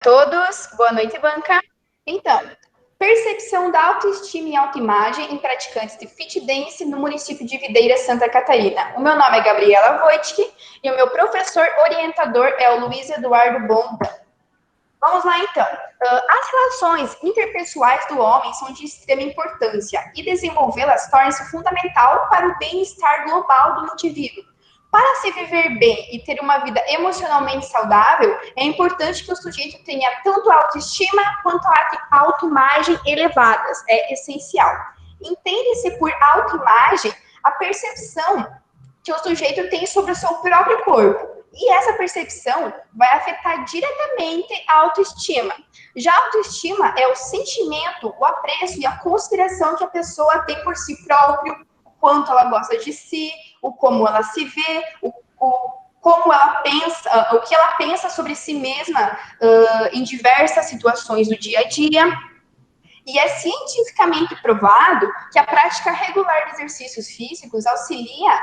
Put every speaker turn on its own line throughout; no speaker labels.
Todos, boa noite, banca. Então, percepção da autoestima e autoimagem em praticantes de fit dance no município de Videira, Santa Catarina. O meu nome é Gabriela Wojcik e o meu professor orientador é o Luiz Eduardo Bomba. Vamos lá, então. As relações interpessoais do homem são de extrema importância e desenvolvê-las torna-se fundamental para o bem-estar global do indivíduo. Para se viver bem e ter uma vida emocionalmente saudável, é importante que o sujeito tenha tanto autoestima quanto a autoimagem elevadas. É essencial. Entende-se por autoimagem a percepção que o sujeito tem sobre o seu próprio corpo. E essa percepção vai afetar diretamente a autoestima. Já a autoestima é o sentimento, o apreço e a consideração que a pessoa tem por si próprio, o quanto ela gosta de si, o como ela se vê, como ela pensa, o que ela pensa sobre si mesma em diversas situações do dia a dia. E é cientificamente provado que a prática regular de exercícios físicos auxilia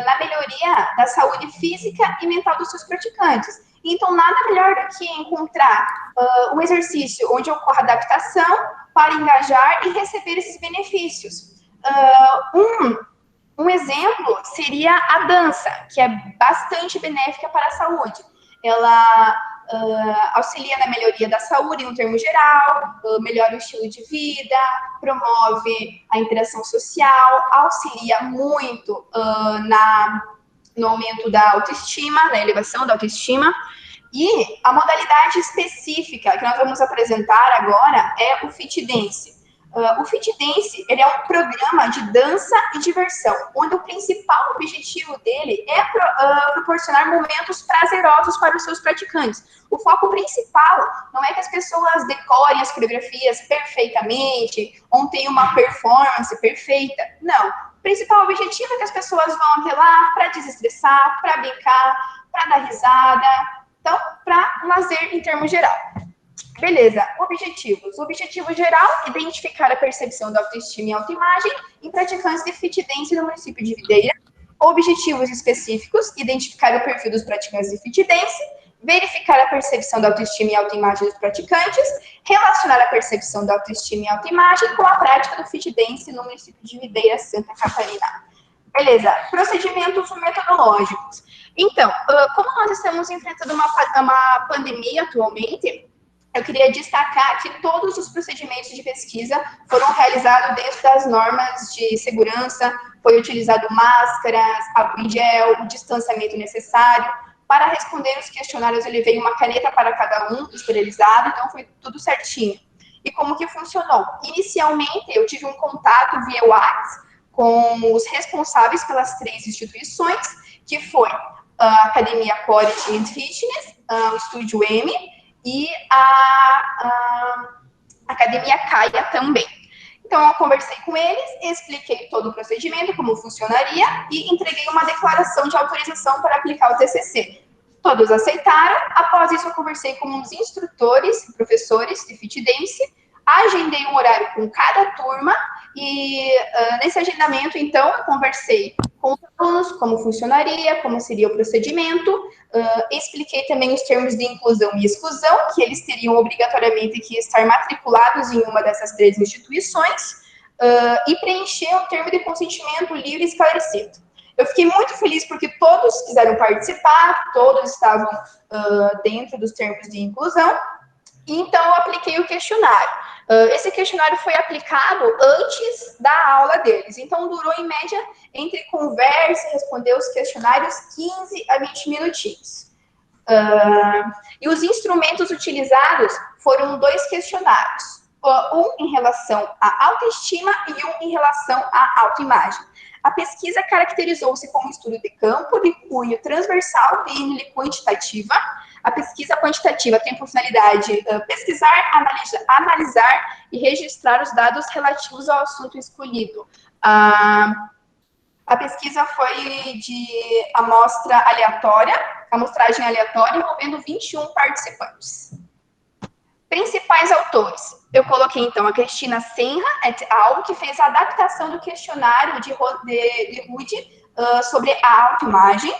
na melhoria da saúde física e mental dos seus praticantes. Então, nada melhor do que encontrar um exercício onde ocorra adaptação para engajar e receber esses benefícios. Um exemplo seria a dança, que é bastante benéfica para a saúde. Ela auxilia na melhoria da saúde no termo geral, melhora o estilo de vida, promove a interação social, auxilia muito no aumento da autoestima, na elevação da autoestima. E a modalidade específica que nós vamos apresentar agora é o fit dance. O fit dance ele é um programa de dança e diversão, onde o principal objetivo dele é proporcionar momentos prazerosos para os seus praticantes. O foco principal não é que as pessoas decorem as coreografias perfeitamente ou tenham uma performance perfeita. Não. O principal objetivo é que as pessoas vão até lá para desestressar, para brincar, para dar risada. Então, para lazer em termos geral. Beleza, objetivos. O objetivo geral, identificar a percepção da autoestima e autoimagem em praticantes de fit dance no município de Videira. Objetivos específicos, identificar o perfil dos praticantes de fit dance, verificar a percepção da autoestima e autoimagem dos praticantes, relacionar a percepção da autoestima e autoimagem com a prática do fit dance no município de Videira, Santa Catarina. Beleza, procedimentos metodológicos. Então, como nós estamos enfrentando uma pandemia atualmente, eu queria destacar que todos os procedimentos de pesquisa foram realizados dentro das normas de segurança, foi utilizado máscaras, álcool em gel, o distanciamento necessário. Para responder os questionários, eu levei uma caneta para cada um, esterilizado, então foi tudo certinho. E como que funcionou? Inicialmente, eu tive um contato via WhatsApp com os responsáveis pelas 3 instituições, que foi a Academia Quality and Fitness, o Estúdio M e a Academia Caia também. Então, eu conversei com eles, expliquei todo o procedimento, como funcionaria, e entreguei uma declaração de autorização para aplicar o TCC. Todos aceitaram. Após isso, eu conversei com os instrutores, professores de fit dance, agendei um horário com cada turma, e nesse agendamento, então, eu conversei com os alunos, como funcionaria, como seria o procedimento, expliquei também os termos de inclusão e exclusão, que eles teriam obrigatoriamente que estar matriculados em uma dessas 3 instituições, e preencher um termo de consentimento livre e esclarecido. Eu fiquei muito feliz porque todos quiseram participar, todos estavam dentro dos termos de inclusão, e então eu apliquei o questionário. Esse questionário foi aplicado antes da aula deles, então durou em média, entre conversa e responder os questionários, 15 a 20 minutinhos. E os instrumentos utilizados foram 2 questionários, um em relação à autoestima e um em relação à autoimagem. A pesquisa caracterizou-se como estudo de campo de cunho transversal e quantitativa. A pesquisa quantitativa tem por finalidade pesquisar, analisar e registrar os dados relativos ao assunto escolhido. A pesquisa foi de amostragem aleatória, envolvendo 21 participantes. Principais autores. Eu coloquei, então, a Cristina Senra et al., que fez a adaptação do questionário de Rude sobre a autoimagem.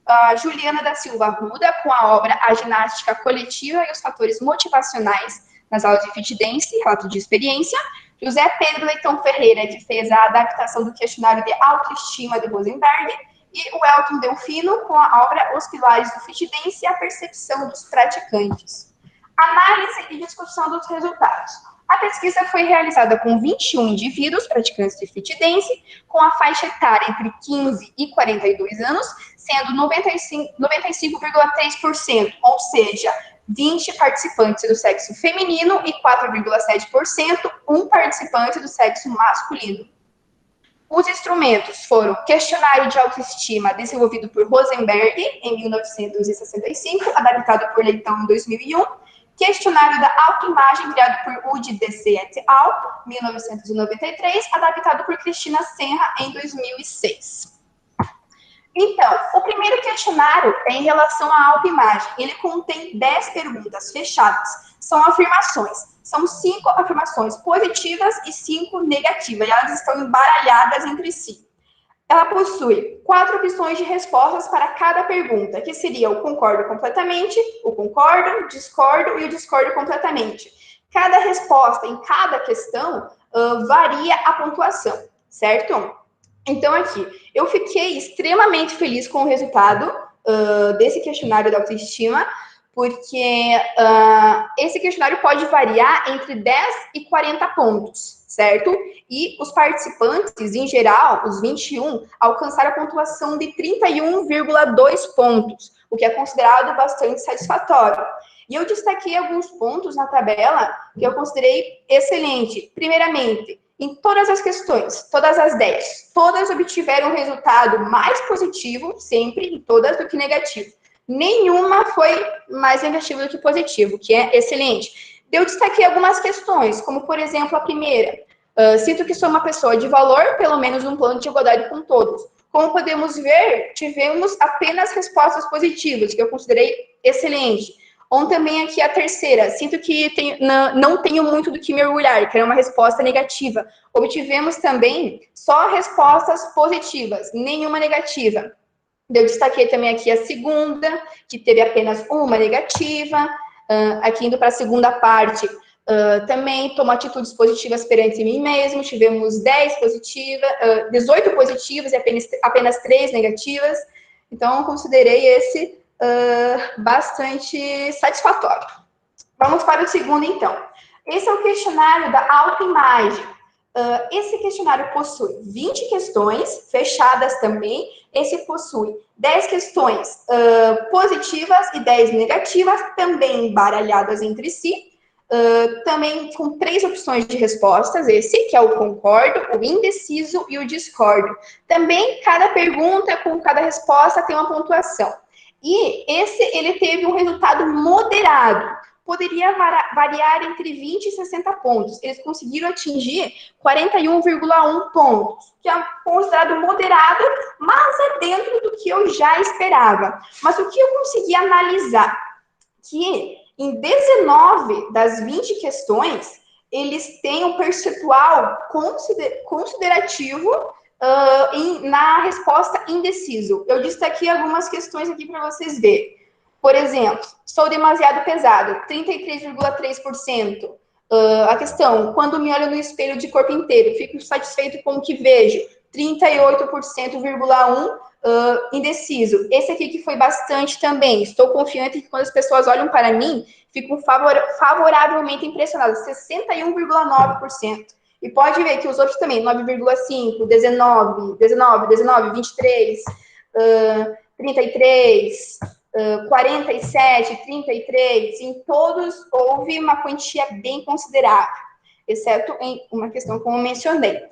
a Juliana da Silva Arruda, com a obra A Ginástica Coletiva e os Fatores Motivacionais nas aulas de Fit Dance, relato de experiência. José Pedro Leitão Ferreira, que fez a adaptação do questionário de autoestima de Rosenberg, e o Elton Delfino, com a obra Os Pilares do Fit Dance e a Percepção dos Praticantes. Análise e discussão dos resultados. A pesquisa foi realizada com 21 indivíduos praticantes de Fit Dance, com a faixa etária entre 15 e 42 anos, sendo 95,3%, ou seja, 20 participantes do sexo feminino e 4,7%, um participante do sexo masculino. Os instrumentos foram questionário de autoestima desenvolvido por Rosenberg em 1965, adaptado por Leitão em 2001, questionário da autoimagem criado por Udi DC et al., 1993, adaptado por Cristina Senra em 2006. Então, o primeiro questionário é em relação à autoimagem. Ele contém 10 perguntas fechadas. São afirmações. São 5 afirmações positivas e 5 negativas. E elas estão embaralhadas entre si. Ela possui 4 opções de respostas para cada pergunta, que seria o concordo completamente, o concordo, discordo e o discordo completamente. Cada resposta em cada questão varia a pontuação, certo? Então, aqui, eu fiquei extremamente feliz com o resultado desse questionário da autoestima, porque esse questionário pode variar entre 10 e 40 pontos, certo? E os participantes, em geral, os 21, alcançaram a pontuação de 31,2 pontos, o que é considerado bastante satisfatório. E eu destaquei alguns pontos na tabela que eu considerei excelente. Primeiramente, em todas as questões, todas as 10, todas obtiveram um resultado mais positivo, sempre, em todas, do que negativo. Nenhuma foi mais negativa do que positivo, que é excelente. Eu destaquei algumas questões, como, por exemplo, a primeira. Sinto que sou uma pessoa de valor, pelo menos um plano de igualdade com todos. Como podemos ver, tivemos apenas respostas positivas, que eu considerei excelente. Ou também aqui a terceira, sinto que não tenho muito do que me orgulhar, que era uma resposta negativa. Obtivemos também só respostas positivas, nenhuma negativa. Eu destaquei também aqui a segunda, que teve apenas uma negativa. Aqui indo para a segunda parte, também tomo atitudes positivas perante mim mesmo, tivemos 18 positivas e apenas 3 negativas. Então, considerei esse bastante satisfatório. Vamos para o segundo, então. Esse é o questionário da autoimagem. Esse questionário possui 20 questões, fechadas também. Esse possui 10 questões positivas e 10 negativas, também embaralhadas entre si. Também com 3 opções de respostas, esse que é o concordo, o indeciso e o discordo. Também cada pergunta com cada resposta tem uma pontuação. E ele teve um resultado moderado. Poderia variar entre 20 e 60 pontos. Eles conseguiram atingir 41,1 pontos, que é considerado moderado, mas é dentro do que eu já esperava. Mas o que eu consegui analisar? Que em 19 das 20 questões, eles têm um percentual considerativo na resposta indeciso. Eu destaquei algumas questões aqui para vocês verem. Por exemplo, sou demasiado pesado, 33,3%. A questão, quando me olho no espelho de corpo inteiro, fico satisfeito com o que vejo, 38,1%, indeciso. Esse aqui que foi bastante também. Estou confiante que quando as pessoas olham para mim, fico favoravelmente impressionadas, 61,9%. E pode ver que os outros também, 9,5, 19, 23, 33, 47, 33, em todos houve uma quantia bem considerável, exceto em uma questão como eu mencionei.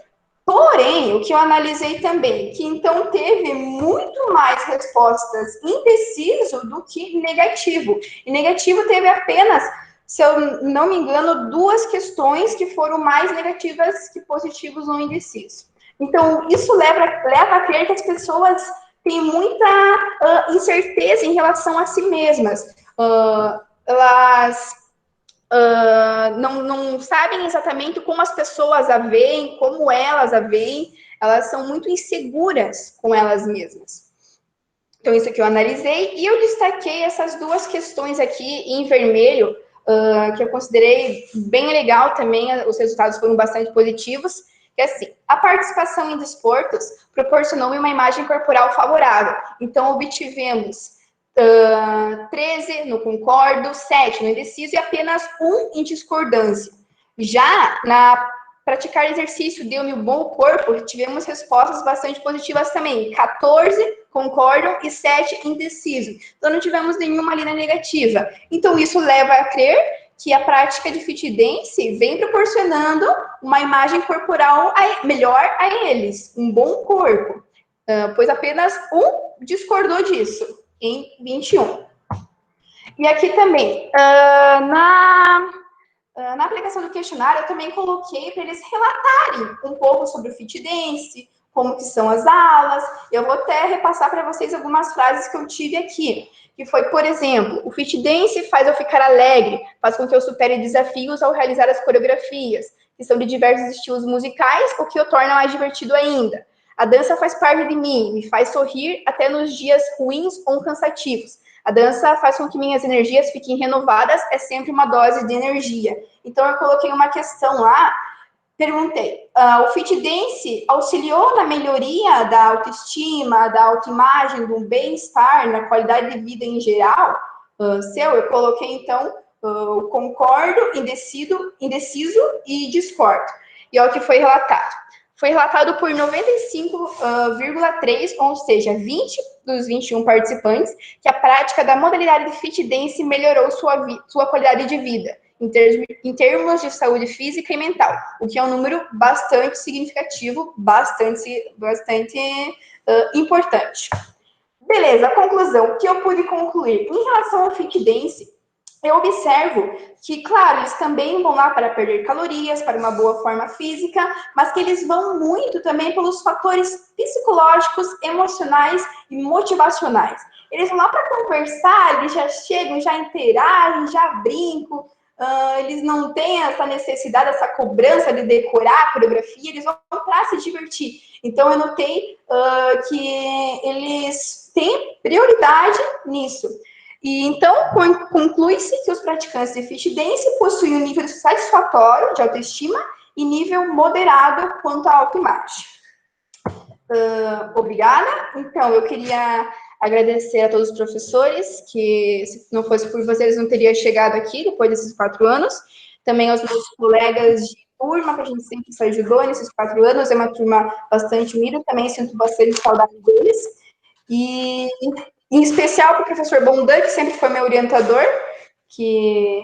Porém, o que eu analisei também, que então teve muito mais respostas indeciso do que negativo. E negativo teve apenas, se eu não me engano, 2 questões que foram mais negativas que positivos no indeciso. Então, isso leva a crer que as pessoas têm muita incerteza em relação a si mesmas. Elas não sabem exatamente como as pessoas a veem, como elas a veem, elas são muito inseguras com elas mesmas. Então, isso aqui eu analisei e eu destaquei essas duas questões aqui em vermelho, que eu considerei bem legal também, os resultados foram bastante positivos, que é assim, a participação em desportos proporcionou uma imagem corporal favorável. Então, obtivemos 13 no concordo, 7 no indeciso e apenas 1 em discordância. Já na praticar exercício deu-me um bom corpo, tivemos respostas bastante positivas também. 14 concordam e 7 indecisos. Então, não tivemos nenhuma linha negativa. Então, isso leva a crer que a prática de fit dance vem proporcionando uma imagem corporal melhor a eles, um bom corpo. Pois apenas 1 discordou disso, em 21. E aqui também, na aplicação do questionário, eu também coloquei para eles relatarem um pouco sobre o fit dance, como que são as aulas. Eu vou até repassar para vocês algumas frases que eu tive aqui, que foi, por exemplo, o fit dance faz eu ficar alegre, faz com que eu supere desafios ao realizar as coreografias, que são de diversos estilos musicais, o que o torna mais divertido ainda. A dança faz parte de mim, me faz sorrir até nos dias ruins ou cansativos. A dança faz com que minhas energias fiquem renovadas, é sempre uma dose de energia. Então, eu coloquei uma questão lá, perguntei, o fit dance auxiliou na melhoria da autoestima, da autoimagem, do bem-estar, na qualidade de vida em geral? Eu coloquei, então, concordo, indeciso e discordo. E é o que foi relatado. Foi relatado por 95,3, ou seja, 20 dos 21 participantes, que a prática da modalidade de fit dance melhorou sua qualidade de vida, em termos de saúde física e mental, o que é um número bastante significativo, bastante importante. Beleza, a conclusão, o que eu pude concluir? Em relação ao fit dance, eu observo que, claro, eles também vão lá para perder calorias, para uma boa forma física, mas que eles vão muito também pelos fatores psicológicos, emocionais e motivacionais. Eles vão lá para conversar, eles já chegam, já interagem, já brincam, eles não têm essa necessidade, essa cobrança de decorar a coreografia, eles vão para se divertir. Então, eu notei que eles têm prioridade nisso. E então, conclui-se que os praticantes de fit dance possuem um nível satisfatório de autoestima e nível moderado quanto à autoimagem. Obrigada. Então, eu queria agradecer a todos os professores, que se não fosse por vocês, eles não teriam chegado aqui depois desses 4 anos. Também aos meus colegas de turma, que a gente sempre se ajudou nesses 4 anos. É uma turma bastante unida, também sinto bastante saudade deles. E em especial para o professor Bondan, que sempre foi meu orientador, que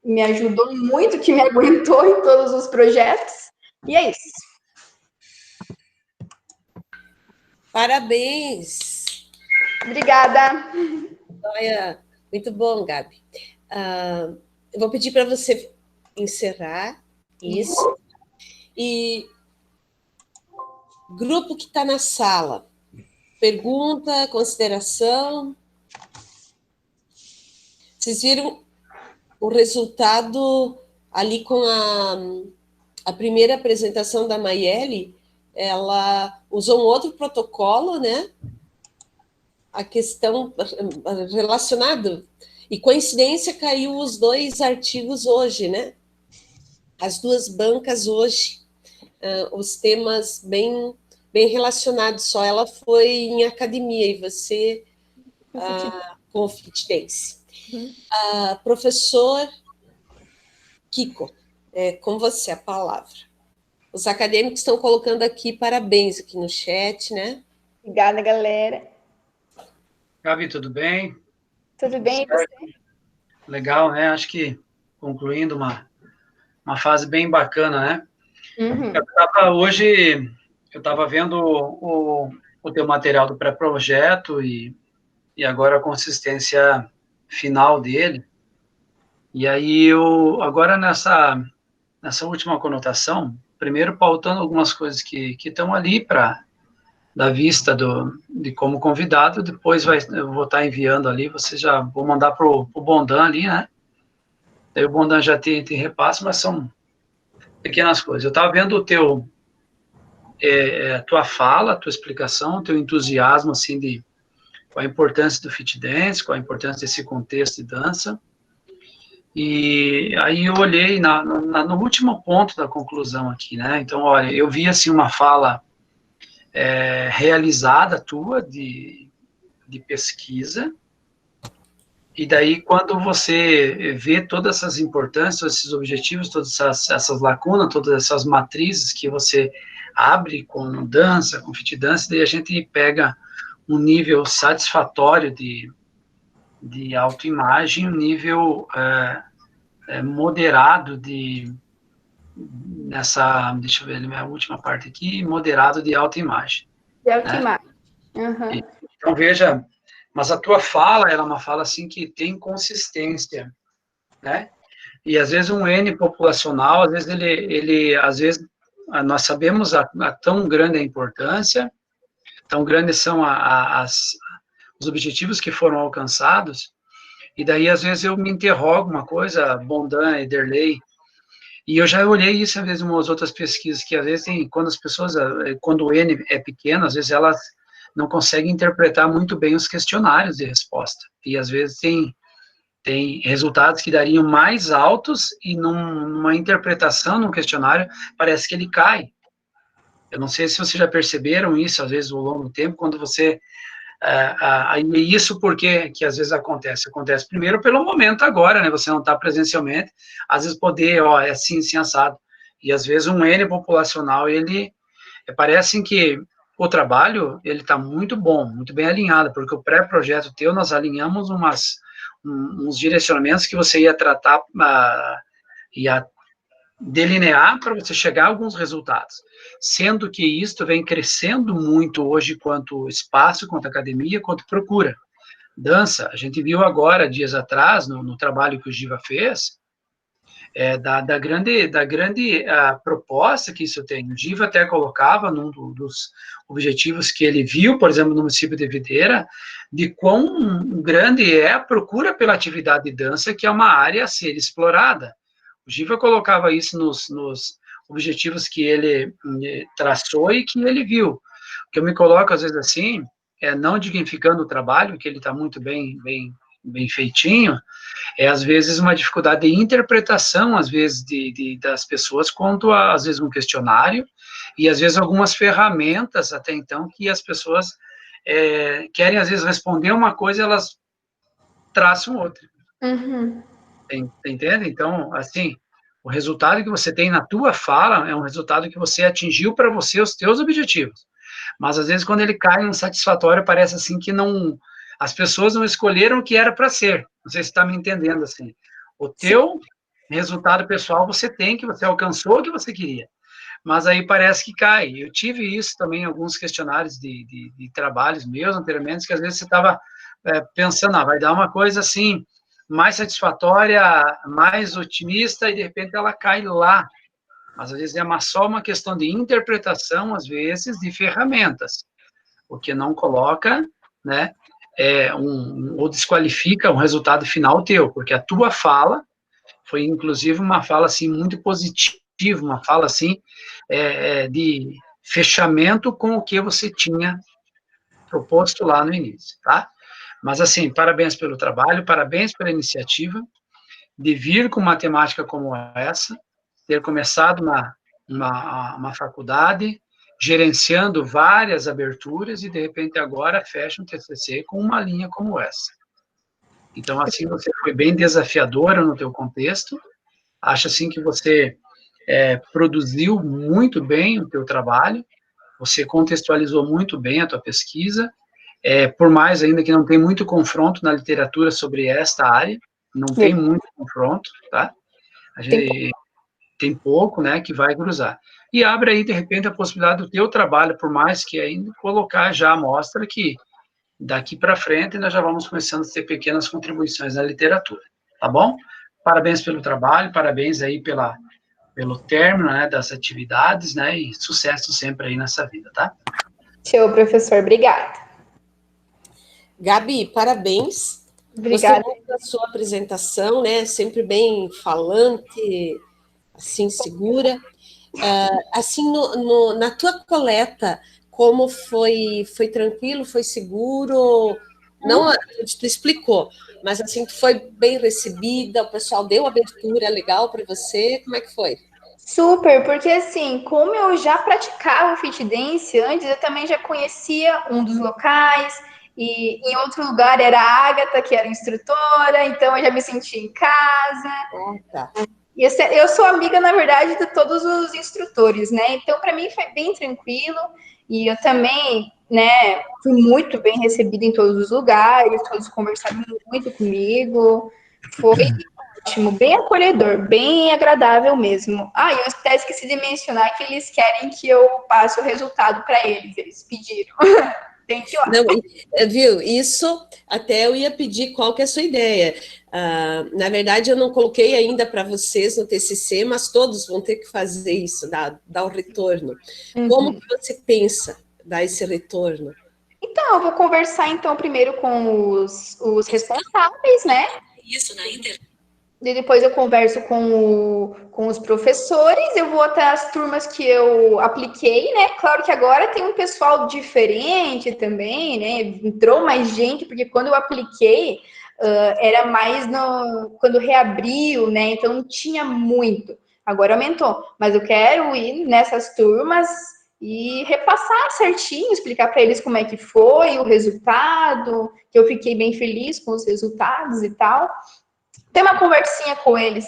me ajudou muito, que me aguentou em todos os projetos. E é isso.
Parabéns!
Obrigada!
Olha, muito bom, Gabi. Eu vou pedir para você encerrar isso. E grupo que está na sala, pergunta, consideração. Vocês viram o resultado ali com a primeira apresentação da Maiele? Ela usou um outro protocolo, né? A questão relacionada. E coincidência, caiu os 2 artigos hoje, né? As 2 bancas hoje. Os temas bem relacionados, só ela foi em academia e você com o fit dance. Professor Kiko, com você a palavra. Os acadêmicos estão colocando aqui parabéns aqui no chat, né?
Obrigada, galera.
Gabi, tudo bem?
Tudo bem, você?
Legal, né? Acho que concluindo uma fase bem bacana, né?
Uhum.
Hoje eu estava vendo o teu material do pré-projeto e agora a consistência final dele. E aí agora nessa última conotação, primeiro pautando algumas coisas que estão ali da vista de como convidado, depois eu vou estar enviando ali, vou mandar para o Bondan ali, né? Daí o Bondan já tem repasse, mas são pequenas coisas. Eu estava vendo tua fala, tua explicação, teu entusiasmo, assim, qual a importância do fit dance, qual a importância desse contexto de dança. E aí eu olhei no último ponto da conclusão aqui, né? Então, olha, eu vi assim uma fala realizada tua de pesquisa, e daí quando você vê todas essas importâncias, todos esses objetivos, todas essas lacunas, todas essas matrizes que você abre com dança, com fit dance, daí a gente pega um nível satisfatório de autoimagem, um nível moderado deixa eu ver a minha última parte aqui, moderado de autoimagem.
De autoimagem. Né? Uhum.
Então, veja, mas a tua fala, ela é uma fala assim que tem consistência, né? E às vezes um N populacional, às vezes às vezes nós sabemos a tão grande a importância, tão grandes são os objetivos que foram alcançados, e daí às vezes eu me interrogo uma coisa, Bondan, Ederlei, e eu já olhei isso às vezes em umas outras pesquisas, que às vezes quando o N é pequeno, às vezes elas não conseguem interpretar muito bem os questionários de resposta, e às vezes tem resultados que dariam mais altos, e numa interpretação, num questionário, parece que ele cai. Eu não sei se vocês já perceberam isso, às vezes, ao longo do tempo, quando você... E isso por que às vezes acontece? Acontece primeiro pelo momento agora, né? Você não está presencialmente, às vezes é assim, assim, assado. E às vezes um N populacional, parece que o trabalho, ele está muito bom, muito bem alinhado, porque o pré-projeto teu, nós alinhamos uns direcionamentos que você ia tratar, ia delinear para você chegar a alguns resultados, sendo que isto vem crescendo muito hoje quanto espaço, quanto academia, quanto procura. Dança, a gente viu agora, dias atrás, no trabalho que o Giva fez, da grande proposta que isso tem. O Giva até colocava num dos objetivos que ele viu, por exemplo, no município de Videira, de quão grande é a procura pela atividade de dança, que é uma área a ser explorada. O Giva colocava isso nos objetivos que ele traçou e que ele viu. O que eu me coloco, às vezes, assim, não dignificando o trabalho, que ele está muito bem feitinho, às vezes, uma dificuldade de interpretação, às vezes, das pessoas, quanto a, às vezes, um questionário, e, às vezes, algumas ferramentas, até então, que as pessoas querem, às vezes, responder uma coisa, elas traçam outra.
Uhum.
Entende? Então, assim, o resultado que você tem na tua fala é um resultado que você atingiu para você os teus objetivos. Mas, às vezes, quando ele cai no satisfatório, parece assim que as pessoas não escolheram o que era para ser. Não sei se está me entendendo, assim. O teu resultado pessoal você tem, que você alcançou o que você queria. Mas aí parece que cai. Eu tive isso também em alguns questionários de trabalhos meus anteriormente, que às vezes você estava pensando, vai dar uma coisa assim, mais satisfatória, mais otimista, e de repente ela cai lá. Mas às vezes só uma questão de interpretação, às vezes, de ferramentas, o que não coloca, né, ou desqualifica um resultado final teu, porque a tua fala foi, inclusive, uma fala, assim, muito positiva, uma fala, assim, de fechamento com o que você tinha proposto lá no início, tá? Mas, assim, parabéns pelo trabalho, parabéns pela iniciativa de vir com uma temática como essa, ter começado uma faculdade, gerenciando várias aberturas e, de repente, agora fecha um TCC com uma linha como essa. Então, assim, você foi bem desafiadora no teu contexto, acho, assim, que você produziu muito bem o teu trabalho, você contextualizou muito bem a tua pesquisa, por mais ainda que não tem muito confronto na literatura sobre esta área, não tem muito confronto, tá? A gente tem pouco, né, que vai cruzar. E abre aí, de repente, a possibilidade do teu trabalho, por mais que ainda colocar já a mostra que daqui para frente nós já vamos começando a ter pequenas contribuições na literatura, tá bom? Parabéns pelo trabalho, parabéns aí pelo término, né, das atividades, né, e sucesso sempre aí nessa vida, tá?
Show, professor, obrigada.
Gabi, parabéns.
Obrigada.
Gostei muito da sua apresentação, né? Sempre bem falante, assim, segura. Assim, na tua coleta, como foi tranquilo, foi seguro? Não, tu explicou, mas assim, tu foi bem recebida, o pessoal deu abertura legal para você, como é que foi?
Super, porque assim, como eu já praticava o fit dance antes, eu também já conhecia um dos locais, e em outro lugar era a Agatha, que era instrutora, então eu já me sentia em casa.
Ah, tá.
E eu sou amiga, na verdade, de todos os instrutores, né? Então, para mim foi bem tranquilo, e eu também, né, fui muito bem recebida em todos os lugares, todos conversaram muito comigo. Foi ótimo, bem acolhedor, bem agradável mesmo. Ah, e eu até esqueci de mencionar que eles querem que eu passe o resultado para eles. Eles pediram. Tem que ir lá.
Não, viu, isso até eu ia pedir qual que é a sua ideia. Na verdade, eu não coloquei ainda para vocês no TCC, mas todos vão ter que fazer isso, dar o retorno. Como que você pensa dar esse retorno?
Então, eu vou conversar então primeiro com os responsáveis, né?
Isso na internet.
E depois eu converso com os professores, eu vou até as turmas que eu apliquei, né? Claro que agora tem um pessoal diferente também, né? Entrou mais gente, porque quando eu apliquei, era mais quando reabriu, né? Então não tinha muito. Agora aumentou. Mas eu quero ir nessas turmas e repassar certinho, explicar para eles como é que foi o resultado, que eu fiquei bem feliz com os resultados e tal. Tem uma conversinha com eles.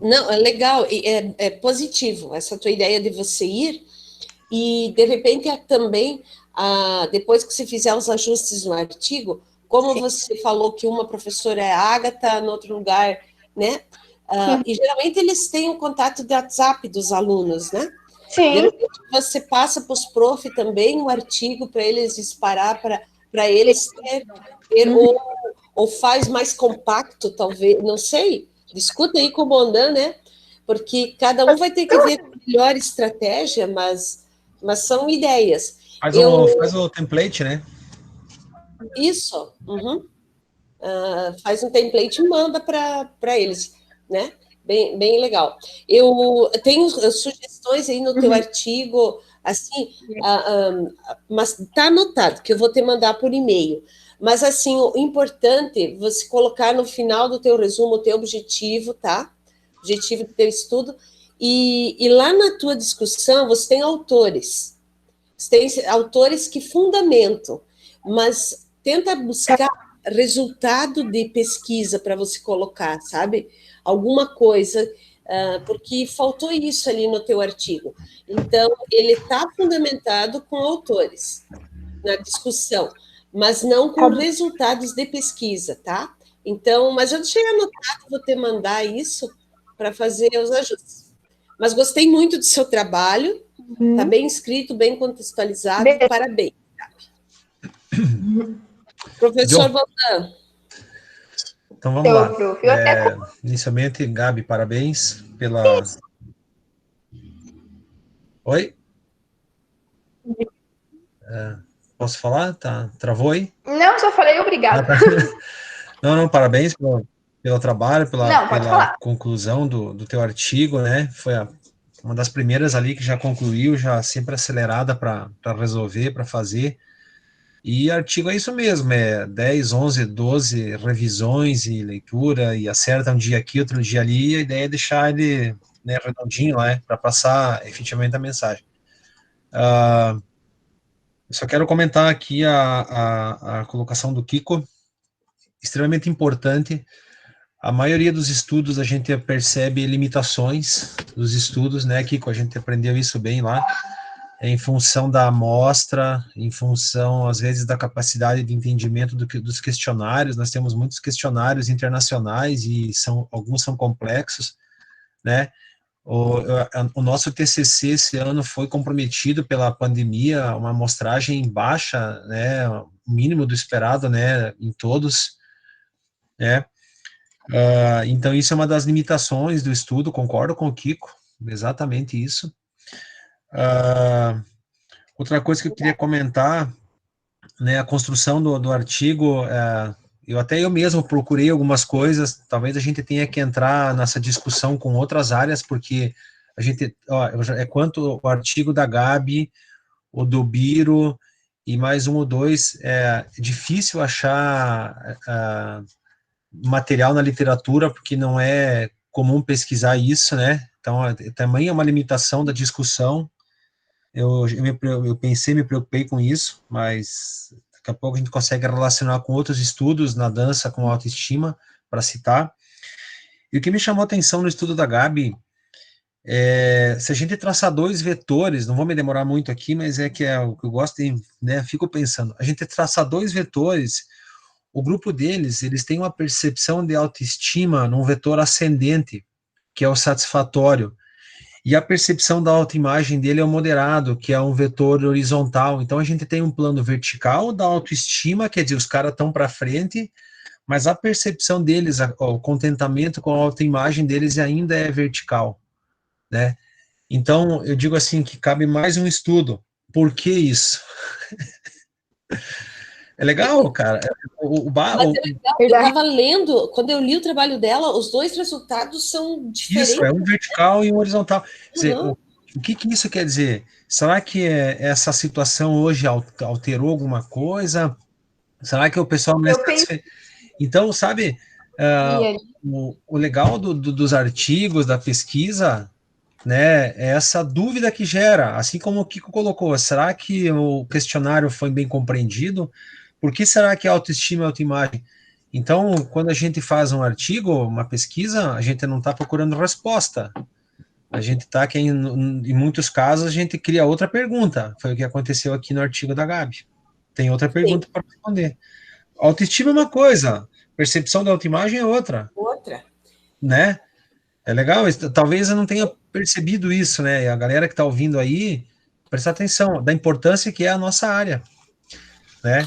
Não, é legal, é positivo essa tua ideia de você ir e, de repente, também, depois que você fizer os ajustes no artigo, como
Sim.
você falou que uma professora é a Agatha, no outro lugar, né? E geralmente eles têm o contato de WhatsApp dos alunos, né? De
Sim.
repente você passa para os prof também o artigo para eles disparar, para eles ter ou faz mais compacto, talvez, não sei. Discuta aí com o Bondan, né? Porque cada um vai ter que ver a melhor estratégia, mas são ideias.
Faz o template, né?
Isso. Uhum. Faz um template e manda para eles, né? Bem, bem legal. Eu tenho sugestões aí no teu artigo, assim, mas está anotado, que eu vou te mandar por e-mail. Mas, assim, o importante é você colocar no final do teu resumo o teu objetivo, tá? Objetivo do teu estudo. E lá na tua discussão, você tem autores. Você tem autores que fundamentam, mas tenta buscar resultado de pesquisa para você colocar, sabe? Alguma coisa, porque faltou isso ali no teu artigo. Então, ele está fundamentado com autores na discussão, mas não com resultados de pesquisa, tá? Então, mas eu deixei anotado, vou te mandar isso para fazer os ajustes. Mas gostei muito do seu trabalho, está bem escrito, bem contextualizado, parabéns. Professor Bondan.
Então vamos lá. Inicialmente, Gabi, parabéns pela. Oi? Posso falar? Tá, travou aí?
Não, só falei obrigado.
Não, parabéns pelo trabalho,
Não, pode falar.
conclusão do teu artigo, né? Foi uma das primeiras ali que já concluiu, já sempre acelerada para resolver, para fazer. E artigo é isso mesmo, 10, 11, 12 revisões e leitura, e acerta um dia aqui, outro dia ali, e a ideia é deixar ele, né, redondinho lá, para passar efetivamente a mensagem. Eu só quero comentar aqui a colocação do Kiko, extremamente importante. A maioria dos estudos a gente percebe limitações dos estudos, né, Kiko? A gente aprendeu isso bem lá, em função da amostra, em função, às vezes, da capacidade de entendimento dos questionários. Nós temos muitos questionários internacionais e alguns são complexos, né? O nosso TCC esse ano foi comprometido pela pandemia, uma amostragem baixa, né, o mínimo do esperado, né, em todos, né? Então, isso é uma das limitações do estudo, concordo com o Kiko, exatamente isso. Outra coisa que eu queria comentar, né, a construção do artigo, eu mesmo procurei algumas coisas, talvez a gente tenha que entrar nessa discussão com outras áreas, porque a gente, quanto o artigo da Gabi, o do Biro e mais um ou dois, é difícil achar material na literatura, porque não é comum pesquisar isso, né? Então, também é uma limitação da discussão. Eu pensei, me preocupei com isso, mas daqui a pouco a gente consegue relacionar com outros estudos na dança com autoestima, para citar. E o que me chamou a atenção no estudo da Gabi se a gente traçar dois vetores, não vou me demorar muito aqui, mas é o que eu gosto de, né, fico pensando, a gente traçar dois vetores, o grupo deles, eles têm uma percepção de autoestima num vetor ascendente, que é o satisfatório, e a percepção da autoimagem dele é o moderado, que é um vetor horizontal. Então a gente tem um plano vertical da autoestima, quer dizer, os caras estão para frente, mas a percepção deles, o contentamento com a autoimagem deles ainda é vertical, né? Então, eu digo assim que cabe mais um estudo. Por que isso? É legal, cara.
Mas é legal, eu estava lendo, quando eu li o trabalho dela, os dois resultados são diferentes.
Isso, é um vertical e um horizontal. Quer dizer, o que isso quer dizer? Será que essa situação hoje alterou alguma coisa? Será que o pessoal não é satisfeito? Então, sabe, o legal dos artigos, da pesquisa, né, é essa dúvida que gera, assim como o Kiko colocou, será que o questionário foi bem compreendido? Por que será que a autoestima e a autoimagem? Então, quando a gente faz um artigo, uma pesquisa, a gente não está procurando resposta. A gente está que em muitos casos a gente cria outra pergunta. Foi o que aconteceu aqui no artigo da Gabi. Tem outra pergunta para responder. Autoestima é uma coisa, percepção da autoimagem é outra.
Outra.
Né? É legal, talvez eu não tenha percebido isso, né? E a galera que está ouvindo aí, prestar atenção da importância que é a nossa área, né?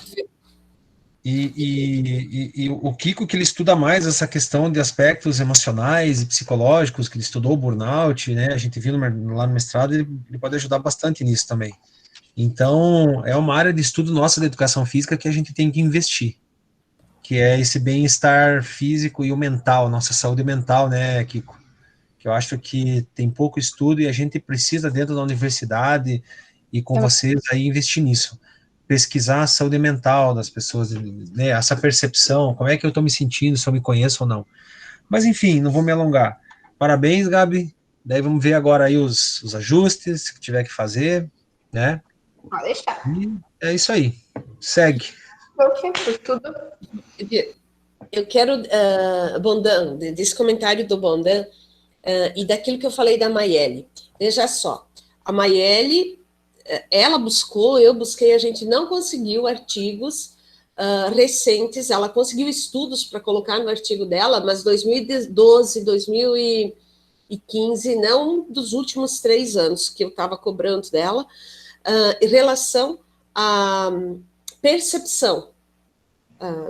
E o Kiko, que ele estuda mais essa questão de aspectos emocionais e psicológicos, que ele estudou o burnout, né? A gente viu lá no mestrado, ele pode ajudar bastante nisso também. Então, é uma área de estudo nossa da educação física que a gente tem que investir, que é esse bem-estar físico e o mental, nossa saúde mental, né, Kiko? Que eu acho que tem pouco estudo e a gente precisa, dentro da universidade e com vocês, aí investir nisso. Pesquisar a saúde mental das pessoas, né, essa percepção, como é que eu estou me sentindo, se eu me conheço ou não. Mas, enfim, não vou me alongar. Parabéns, Gabi. Daí vamos ver agora aí os ajustes que tiver que fazer, né?
Pode deixar.
E é isso aí. Segue.
Ok, por tudo.
Eu quero, Bondan, desse comentário do Bondan, e daquilo que eu falei da Mayele. Veja só, a Mayele, ela buscou, eu busquei, a gente não conseguiu artigos recentes, ela conseguiu estudos para colocar no artigo dela, mas 2012, 2015, não dos últimos 3 anos que eu estava cobrando dela, em relação à percepção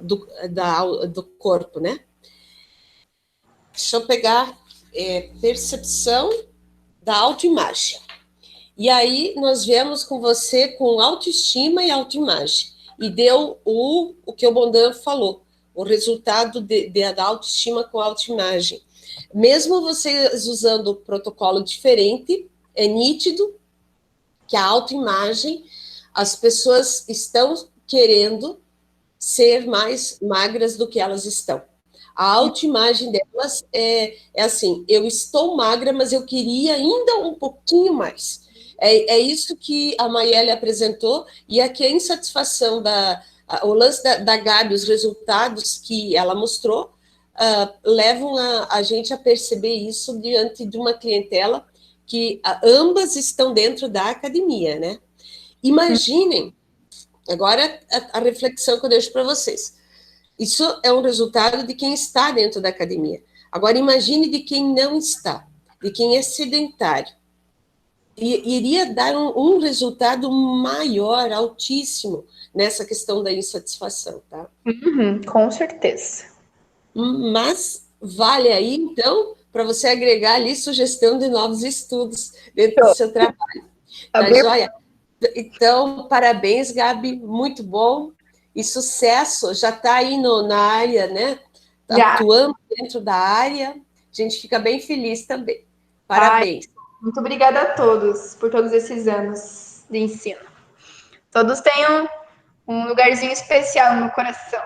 do corpo, né? Deixa eu pegar percepção da autoimagem. E aí nós viemos com você com autoestima e autoimagem. E deu o que o Bondan falou, o resultado da autoestima com autoimagem. Mesmo vocês usando protocolo diferente, é nítido que a autoimagem, as pessoas estão querendo ser mais magras do que elas estão. A autoimagem delas é assim, eu estou magra, mas eu queria ainda um pouquinho mais. É isso que a Mayele apresentou, e aqui a insatisfação, o lance da Gabi, os resultados que ela mostrou, levam a gente a perceber isso diante de uma clientela que ambas estão dentro da academia, né? Imaginem, agora a reflexão que eu deixo para vocês. Isso é um resultado de quem está dentro da academia. Agora, imagine de quem não está, de quem é sedentário. E iria dar um resultado maior, altíssimo, nessa questão da insatisfação, tá?
Com certeza.
Mas vale aí, então, para você agregar ali sugestão de novos estudos dentro do seu trabalho. Tá joia? Então, parabéns, Gabi, muito bom. E sucesso, já está aí na área, né? Atuando dentro da área. A gente fica bem feliz também. Parabéns.
Muito obrigada a todos por todos esses anos de ensino. Todos tenham um lugarzinho especial no meu coração.